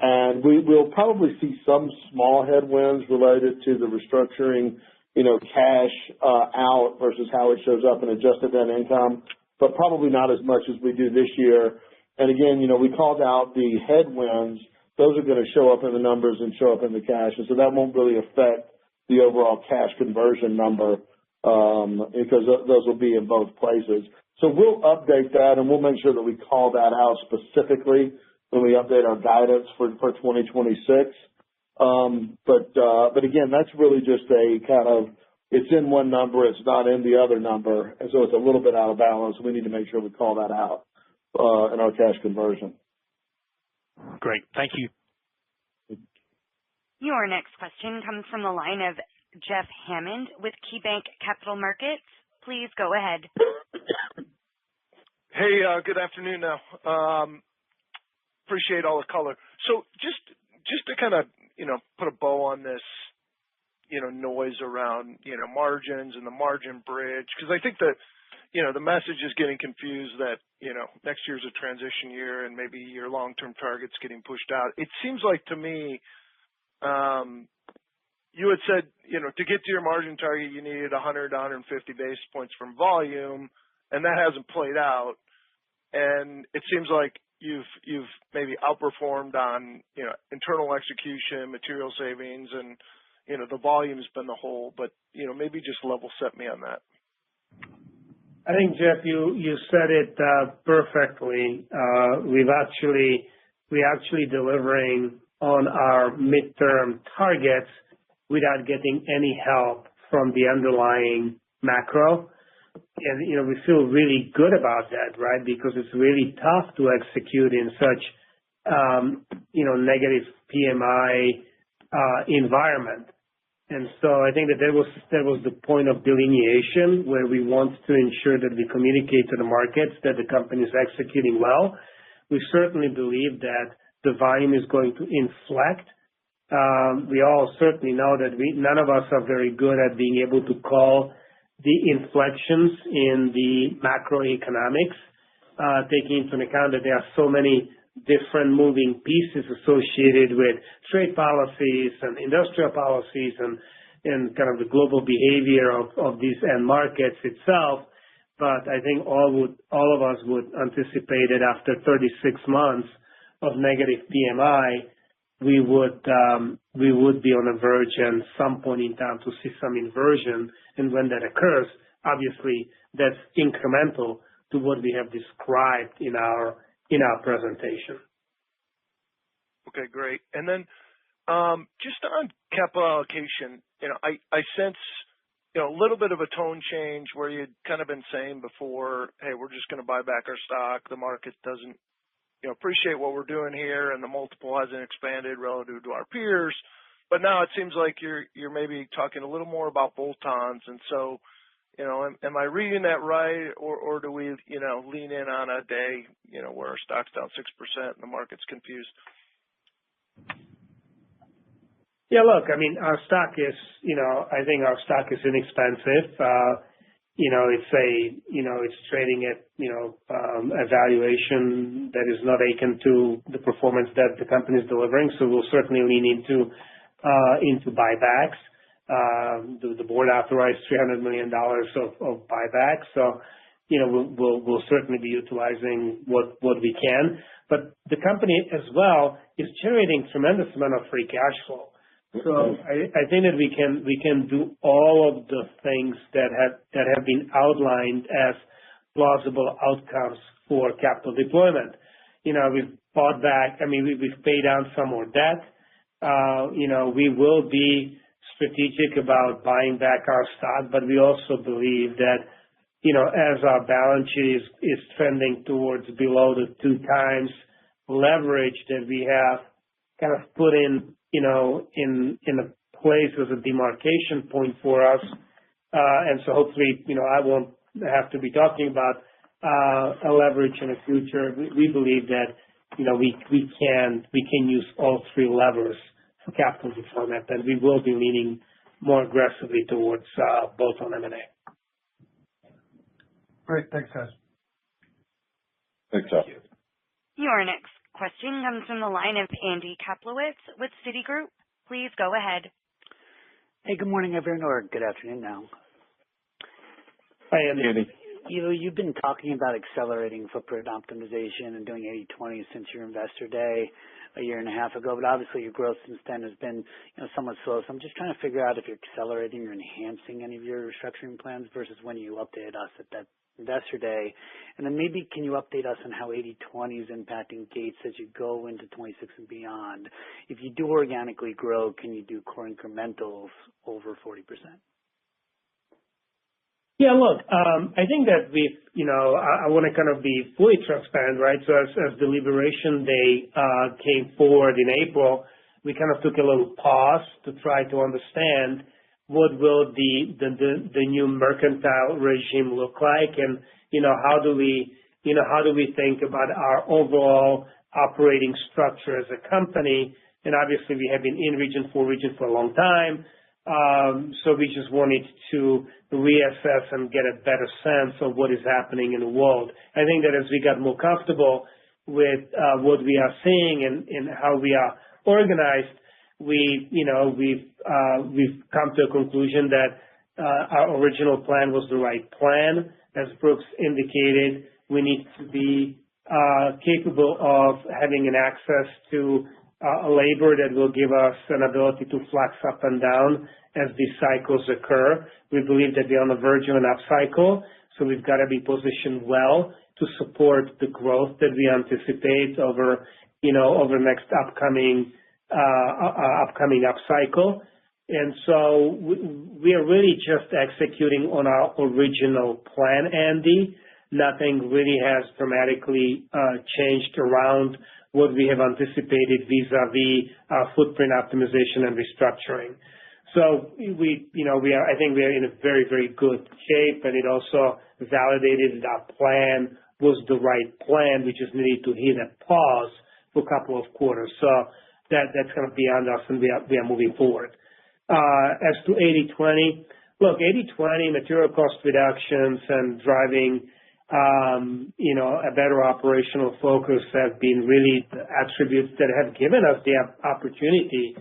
And we'll probably see some small headwinds related to the restructuring, cash out versus how it shows up in adjusted net income, but probably not as much as we do this year. And again, we called out the headwinds. Those are going to show up in the numbers and show up in the cash. And so that won't really affect the overall cash conversion number because those will be in both places. So we'll update that and we'll make sure that we call that out specifically when we update our guidance for 2026. But again, that's really just a kind of, it's in one number, it's not in the other number, and so it's a little bit out of balance. We need to make sure we call that out in our cash conversion. Great. Thank you. Your next question comes from the line of Jeff Hammond with KeyBanc Capital Markets. Please go ahead. Hey, good afternoon now. Appreciate all the color. So just to kind of, put a bow on this, noise around, margins and the margin bridge, because I think that, the message is getting confused that, next year's a transition year and maybe your long-term target's getting pushed out. It seems like to me, you had said, to get to your margin target, you needed 100 to 150 basis points from volume, and that hasn't played out. And it seems like you've maybe outperformed on, internal execution, material savings, and, the volume's been the whole, but, maybe just level set me on that. I think, Jeff, you said it perfectly. We're actually delivering on our midterm targets without getting any help from the underlying macro. And, we feel really good about that, right? Because it's really tough to execute in such, negative PMI environment. And so I think that that was the point of delineation where we want to ensure that we communicate to the markets that the company is executing well. We certainly believe that the volume is going to inflect. We all certainly know that none of us are very good at being able to call the inflections in the macroeconomics, taking into account that there are so many different moving pieces associated with trade policies and industrial policies and kind of the global behavior of these end markets itself. But I think all of us would anticipate that after 36 months of negative PMI, we would be on the verge and some point in time to see some inversion. And when that occurs, obviously that's incremental to what we have described in our presentation. Okay, great. And then just on capital allocation, I sense a little bit of a tone change where you'd kind of been saying before, hey, we're just going to buy back our stock. The market doesn't appreciate what we're doing here, and the multiple hasn't expanded relative to our peers. But now it seems like you're maybe talking a little more about bolt-ons. And so, am I reading that right, or do we, lean in on a day, where our stock's down 6% and the market's confused? Yeah, look, I mean, our stock is, I think our stock is inexpensive. It's trading at, a valuation that is not akin to the performance that the company is delivering. So we'll certainly lean into buybacks. The board authorized $300 million of buybacks. So, we'll certainly be utilizing what we can. But the company as well is generating tremendous amount of free cash flow. So I think that we can do all of the things that have been outlined as plausible outcomes for capital deployment. We've bought back. I mean, we've paid down some more debt. We will be strategic about buying back our stock, but we also believe that as our balance sheet is trending towards below the 2x leverage that we have kind of put in a place as a demarcation point for us. And so hopefully, I won't have to be talking about a leverage in the future. We believe that, we can use all three levers for capital deployment, and we will be leaning more aggressively towards both on M&A. Great. Thanks, guys. Thanks, Al. Your next question comes from the line of Andy Kaplowitz with Citigroup. Please go ahead. Hey, good morning, everyone, or good afternoon now. Hi, Andy. You've been talking about accelerating footprint optimization and doing 80/20 since your investor day a year and a half ago, but obviously your growth since then has been somewhat slow. So I'm just trying to figure out if you're accelerating or enhancing any of your restructuring plans versus when you updated us at that investor day. And then maybe can you update us on how 80/20 is impacting Gates as you go into 26 and beyond? If you do organically grow, can you do core incrementals over 40%? Yeah, look, I think that I want to kind of be fully transparent, right? So as the Liberation Day came forward in April, we kind of took a little pause to try to understand what will the new mercantile regime look like, and how do we think about our overall operating structure as a company? And obviously, we have been in region for a long time. So we just wanted to reassess and get a better sense of what is happening in the world. I think that as we got more comfortable with what we are seeing and how we are organized, we've come to a conclusion that our original plan was the right plan. As Brooks indicated, we need to be capable of having an access to a labor that will give us an ability to flex up and down as these cycles occur. We believe that we're on the verge of an upcycle, so we've got to be positioned well to support the growth that we anticipate over the next upcoming upcycle. And so we are really just executing on our original plan, Andy. Nothing really has dramatically changed around what we have anticipated vis-a-vis footprint optimization and restructuring. So I think we are in a very, very good shape, and it also validated that our plan was the right plan. We just needed to hit a pause for a couple of quarters. So that's kind of beyond us, and we are moving forward. As to 80/20, look, 80/20 material cost reductions and driving, a better operational focus have been really the attributes that have given us the opportunity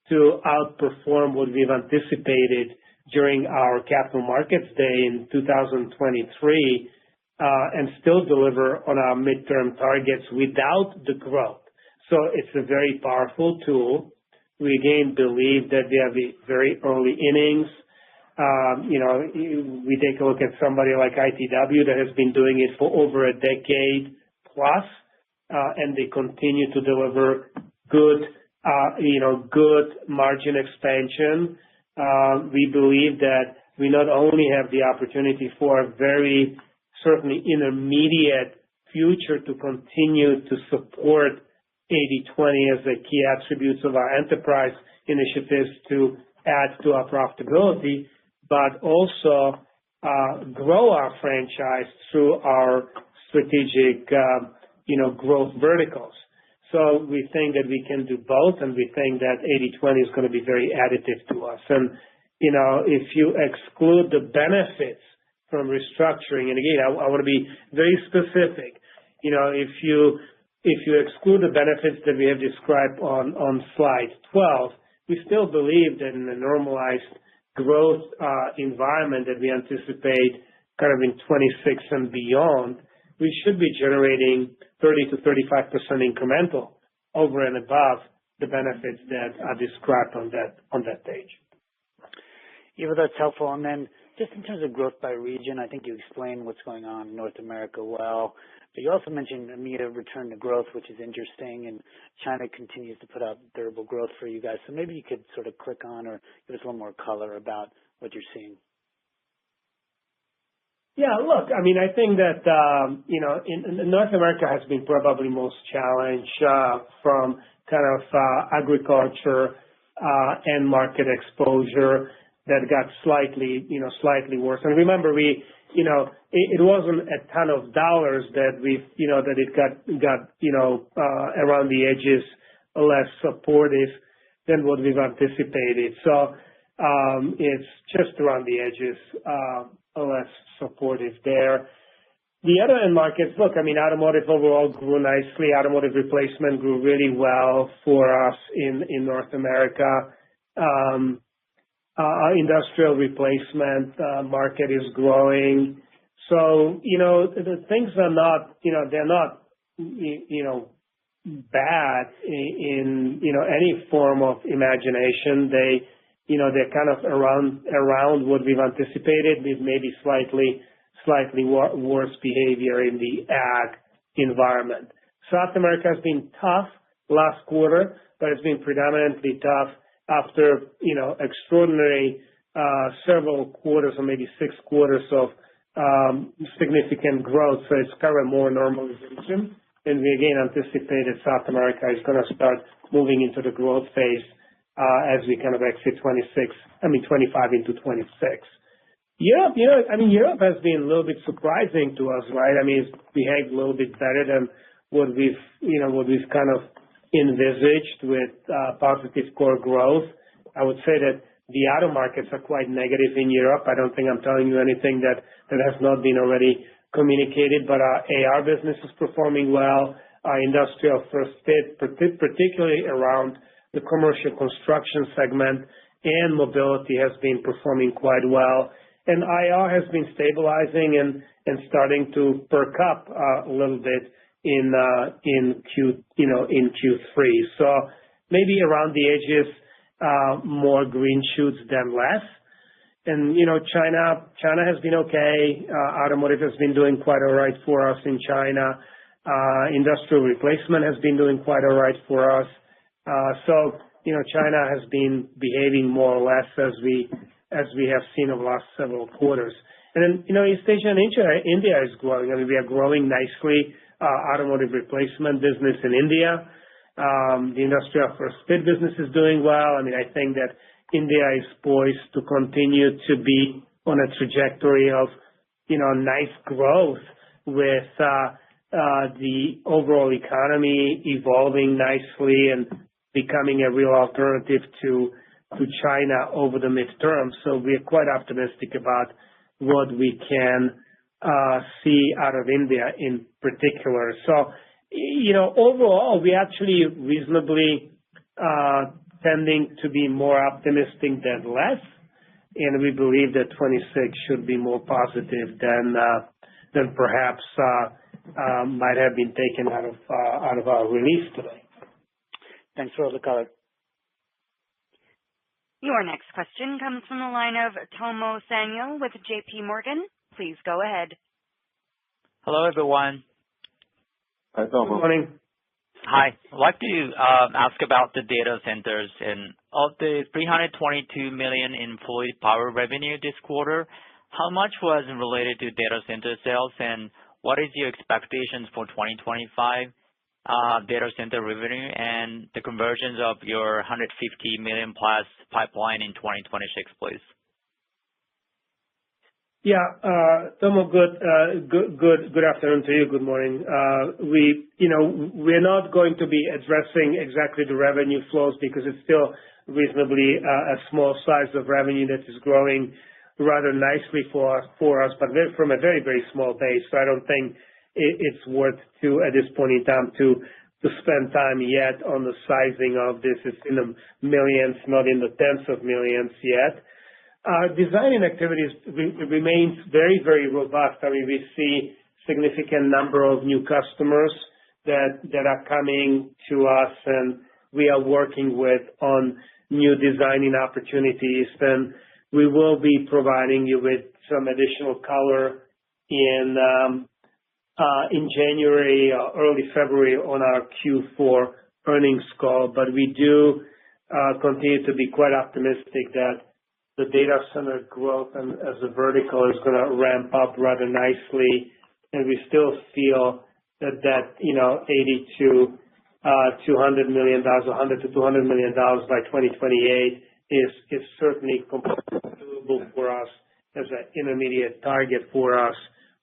to outperform what we've anticipated during our Capital Markets Day in 2023, and still deliver on our midterm targets without the growth. So it's a very powerful tool. We again believe that we have the very early innings. We take a look at somebody like ITW that has been doing it for over a decade plus, and they continue to deliver good margin expansion. We believe that we not only have the opportunity for a very certainly intermediate future to continue to support 80/20 as the key attributes of our enterprise initiatives to add to our profitability, but also grow our franchise through our strategic, growth verticals. So we think that we can do both, and we think that 80/20 is going to be very additive to us. And, if you exclude the benefits from restructuring, and again, I want to be very specific, if you exclude the benefits that we have described on slide 12, we still believe that in a normalized growth environment that we anticipate kind of in 26 and beyond, we should be generating 30 to 35% incremental over and above the benefits that are described on that page. Yeah, well, that's helpful. And then just in terms of growth by region, I think you explained what's going on in North America well. But you also mentioned EMEA return to growth, which is interesting, and China continues to put out durable growth for you guys. So maybe you could sort of click on or give us a little more color about what you're seeing. Yeah, look, I think that, in North America has been probably most challenged from kind of agriculture and market exposure that got slightly worse. And remember, it wasn't a ton of dollars that that it got around the edges less supportive than what we've anticipated. So it's just around the edges less supportive there. The other end markets, look, automotive overall grew nicely. Automotive replacement grew really well for us in North America. Our industrial replacement market is growing. So, the things are not, they're not, bad in, any form of imagination. They're kind of around what we've anticipated with maybe slightly worse behavior in the ag environment. South America has been tough last quarter, but it's been predominantly tough after, extraordinary several quarters or maybe 6 quarters of significant growth. So it's kind of more normalization. And we again anticipate that South America is going to start moving into the growth phase as we kind of exit 25 into 26. Europe, Europe has been a little bit surprising to us, right? It's behaved a little bit better than what we've kind of envisaged with positive core growth. I would say that the auto markets are quite negative in Europe. I don't think I'm telling you anything that has not been already communicated, but our AR business is performing well. Our industrial first fit, particularly around the commercial construction segment, and mobility has been performing quite well. And IR has been stabilizing and starting to perk up a little bit in Q3. So maybe around the edges, more green shoots than less. And, China has been okay. Automotive has been doing quite all right for us in China. Industrial replacement has been doing quite all right for us. So, China has been behaving more or less as we have seen over the last several quarters. And then, East Asia and India is growing. We are growing nicely. Automotive replacement business in India. The industrial first fit business is doing well. I think that India is poised to continue to be on a trajectory of, nice growth with the overall economy evolving nicely and becoming a real alternative to to China over the midterm. So we are quite optimistic about what we can see out of India in particular. So, overall, we actually reasonably tending to be more optimistic than less, and we believe that 26 should be more positive than perhaps might have been taken out of our release today. Thanks for all the color. Your next question comes from the line of Tomo Sano with JP Morgan. Please go ahead. Hello, everyone. Hi, Tomo. Good morning. Hi. I'd like to ask about the data centers. And of the $322 million in fluid power revenue this quarter, how much was related to data center sales, and what is your expectations for 2025 data center revenue and the conversions of your $150 million plus pipeline in 2026, please? Yeah, Tomo, good afternoon to you. Good morning. We're not going to be addressing exactly the revenue flows because it's still reasonably a small size of revenue that is growing rather nicely for us, but from a very, very small base. So I don't think it's worth at this point in time to spend time yet on the sizing of this. It's in the millions, not in the tens of millions yet. Designing activities remains very, very robust. I mean, we see significant number of new customers that are coming to us, and we are working with on new designing opportunities. And we will be providing you with some additional color in January or early February on our Q4 earnings call. But we do continue to be quite optimistic that the data center growth and as a vertical is going to ramp up rather nicely. And we still feel that $80 to $200 million, $100 to $200 million by 2028 is certainly completely doable for us as an intermediate target for us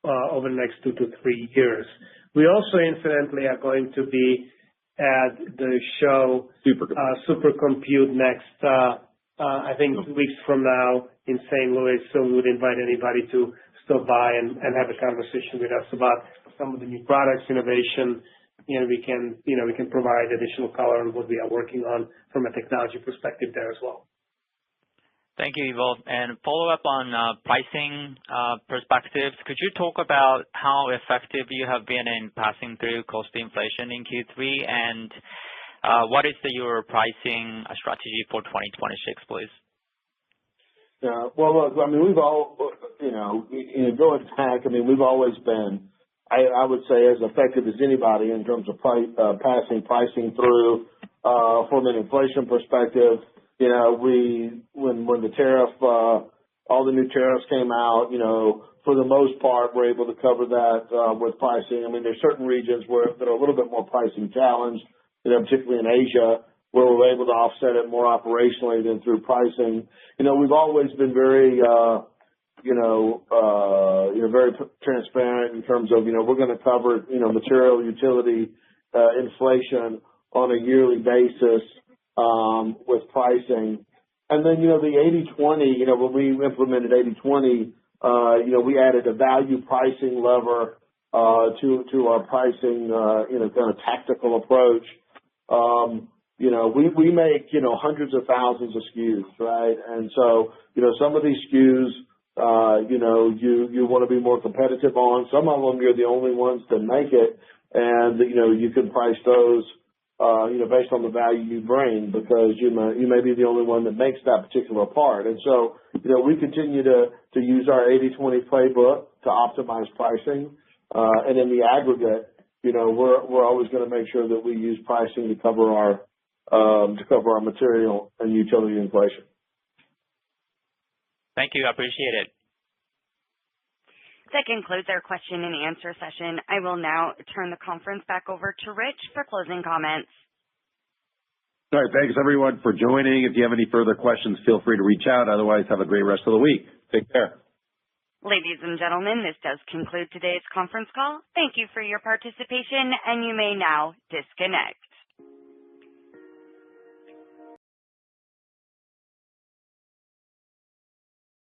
over the next 2 to 3 years. We also, incidentally, are going to be at the show Supercompute next, I think 2 weeks from now in St. Louis. So we would invite anybody to stop by and have a conversation with us about some of the new products, innovation, and we can provide additional color on what we are working on from a technology perspective there as well. Thank you, Ivo. And follow up on pricing perspectives. Could you talk about how effective you have been in passing through cost inflation in Q3, and what is your pricing strategy for 2026, please? Yeah. Well, look, I mean, we've going back, I mean, we've always been, I would say, as effective as anybody in terms of passing pricing through from an inflation perspective. When the tariff, all the new tariffs came out, for the most part, we're able to cover that with pricing. I mean, there's certain regions that are a little bit more pricing challenged, particularly in Asia, where we're able to offset it more operationally than through pricing. We've always been very, very transparent in terms of, we're going to cover, material, utility, inflation on a yearly basis with pricing. And then, the 80/20, when we implemented 80/20, we added a value pricing lever to our pricing, kind of tactical approach. We make, hundreds of thousands of SKUs, right? And so, some of these SKUs, you want to be more competitive on. Some of them, you're the only ones that make it. And, you can price those, based on the value you bring, because you may be the only one that makes that particular part. And so, we continue to use our 80/20 playbook to optimize pricing. And in the aggregate, we're always going to make sure that we use pricing to cover our material and utility inflation. Thank you. I appreciate it. That concludes our question and answer session. I will now turn the conference back over to Rich for closing comments. All right. Thanks, everyone, for joining. If you have any further questions, feel free to reach out. Otherwise, have a great rest of the week. Take care. Ladies and gentlemen, this does conclude today's conference call. Thank you for your participation, and you may now disconnect.